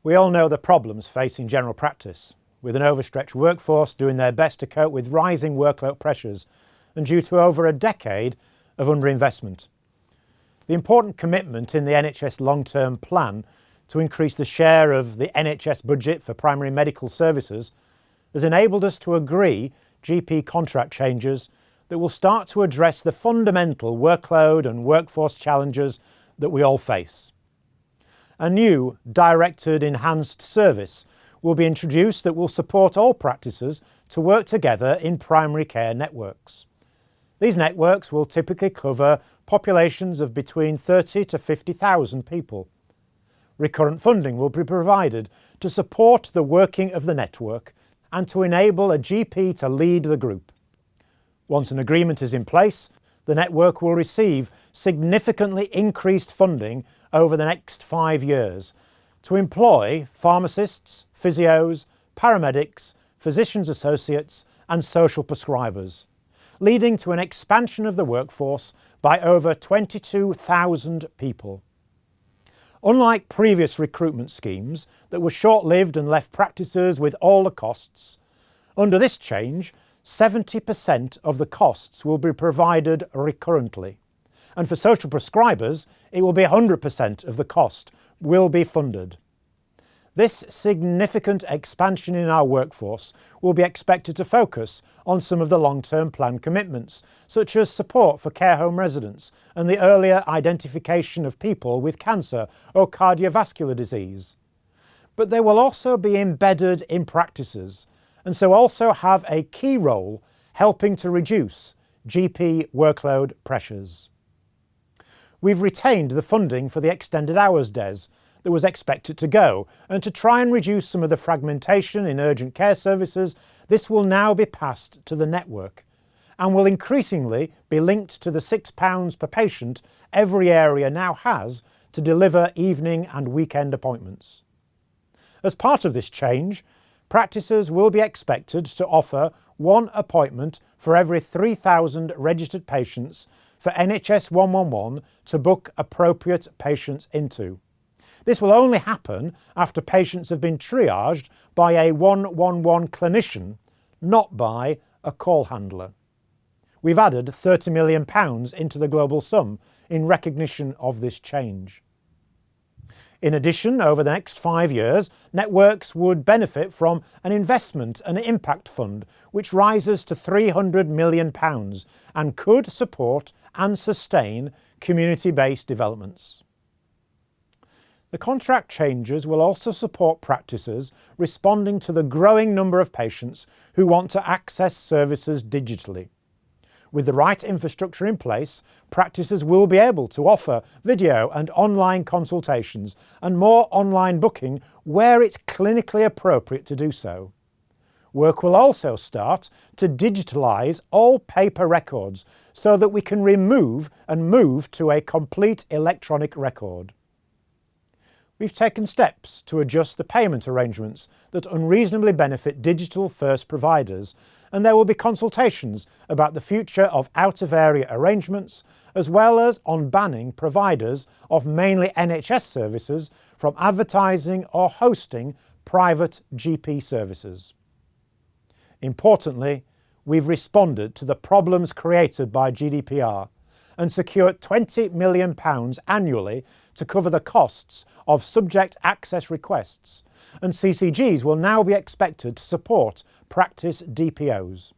We all know the problems facing general practice, with an overstretched workforce doing their best to cope with rising workload pressures and due to over a decade of underinvestment. The important commitment in the NHS long-term plan to increase the share of the NHS budget for primary medical services has enabled us to agree GP contract changes that will start to address the fundamental workload and workforce challenges that we all face. A new directed enhanced service will be introduced that will support all practices to work together in primary care networks. These networks will typically cover populations of between 30 to 50,000 people. Recurrent funding will be provided to support the working of the network and to enable a GP to lead the group. Once an agreement is in place, the network will receive significantly increased funding over the next 5 years to employ pharmacists, physios, paramedics, physicians associates and social prescribers, leading to an expansion of the workforce by over 22,000 people. Unlike previous recruitment schemes that were short-lived and left practices with all the costs, under this change, 70% of the costs will be provided recurrently. And for social prescribers, it will be 100% of the cost will be funded. This significant expansion in our workforce will be expected to focus on some of the long-term plan commitments, such as support for care home residents and the earlier identification of people with cancer or cardiovascular disease. But they will also be embedded in practices and so also have a key role helping to reduce GP workload pressures. We've retained the funding for the extended hours DES that was expected to go, and to try and reduce some of the fragmentation in urgent care services, this will now be passed to the network and will increasingly be linked to the £6 per patient every area now has to deliver evening and weekend appointments. As part of this change, practices will be expected to offer one appointment for every 3,000 registered patients for NHS 111 to book appropriate patients into. This will only happen after patients have been triaged by a 111 clinician, not by a call handler. We've added £30 million into the global sum in recognition of this change. In addition, over the next 5 years, networks would benefit from an investment and impact fund which rises to £300 million and could support and sustain community-based developments. The contract changes will also support practices responding to the growing number of patients who want to access services digitally. With the right infrastructure in place, practices will be able to offer video and online consultations and more online booking where it's clinically appropriate to do so. Work will also start to digitalise all paper records so that we can remove and move to a complete electronic record. We've taken steps to adjust the payment arrangements that unreasonably benefit digital-first providers, and there will be consultations about the future of out-of-area arrangements, as well as on banning providers of mainly NHS services from advertising or hosting private GP services. Importantly, we've responded to the problems created by GDPR and secured £20 million annually to cover the costs of subject access requests, and CCGs will now be expected to support practice DPOs.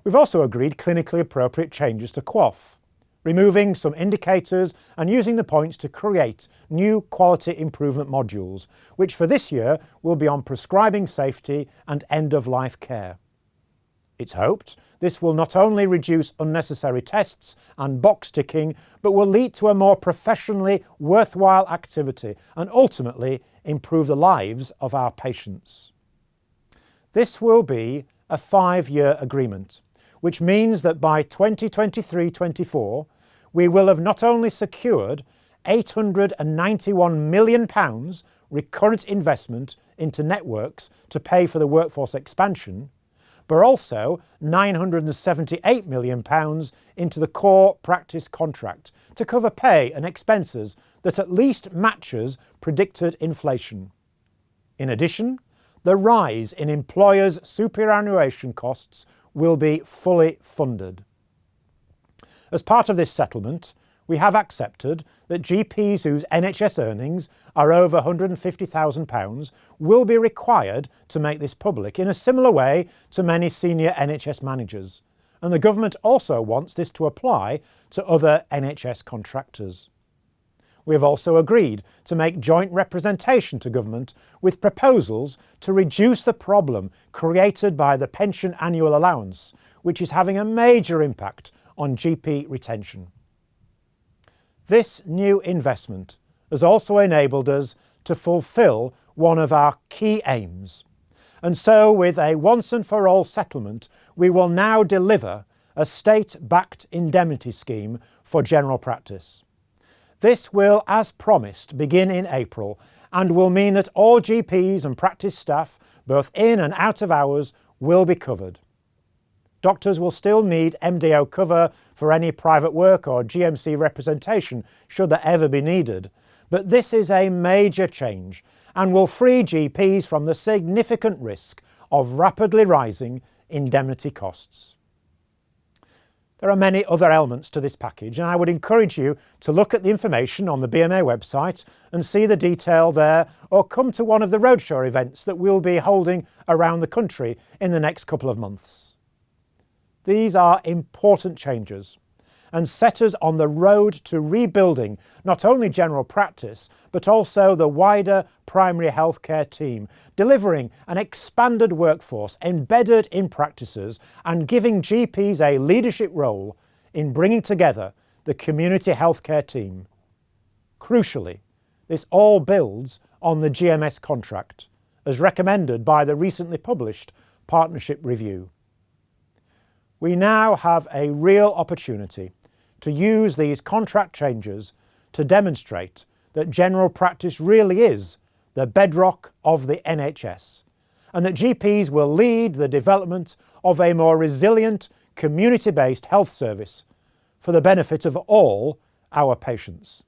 We've also agreed clinically appropriate changes to QOF, removing some indicators and using the points to create new quality improvement modules, which for this year will be on prescribing safety and end-of-life care. It's hoped this will not only reduce unnecessary tests and box ticking, but will lead to a more professionally worthwhile activity and ultimately improve the lives of our patients. This will be a 5-year agreement, which means that by 2023-24 we will have not only secured £891 million recurrent investment into networks to pay for the workforce expansion, but also £978 million into the core practice contract to cover pay and expenses that at least matches predicted inflation. In addition, the rise in employers' superannuation costs will be fully funded. As part of this settlement, we have accepted that GPs whose NHS earnings are over £150,000 will be required to make this public in a similar way to many senior NHS managers, and the government also wants this to apply to other NHS contractors. We have also agreed to make joint representation to government with proposals to reduce the problem created by the pension annual allowance, which is having a major impact on GP retention. This new investment has also enabled us to fulfil one of our key aims. And so, with a once-and-for-all settlement, we will now deliver a state-backed indemnity scheme for general practice. This will, as promised, begin in April and will mean that all GPs and practice staff, both in and out of hours, will be covered. Doctors will still need MDO cover for any private work or GMC representation should that ever be needed, but this is a major change and will free GPs from the significant risk of rapidly rising indemnity costs. There are many other elements to this package, and I would encourage you to look at the information on the BMA website and see the detail there, or come to one of the roadshow events that we'll be holding around the country in the next couple of months. These are important changes and set us on the road to rebuilding not only general practice but also the wider primary healthcare team, delivering an expanded workforce embedded in practices and giving GPs a leadership role in bringing together the community healthcare team. Crucially, this all builds on the GMS contract, as recommended by the recently published Partnership Review. We now have a real opportunity to use these contract changes to demonstrate that general practice really is the bedrock of the NHS, and that GPs will lead the development of a more resilient, community-based health service for the benefit of all our patients.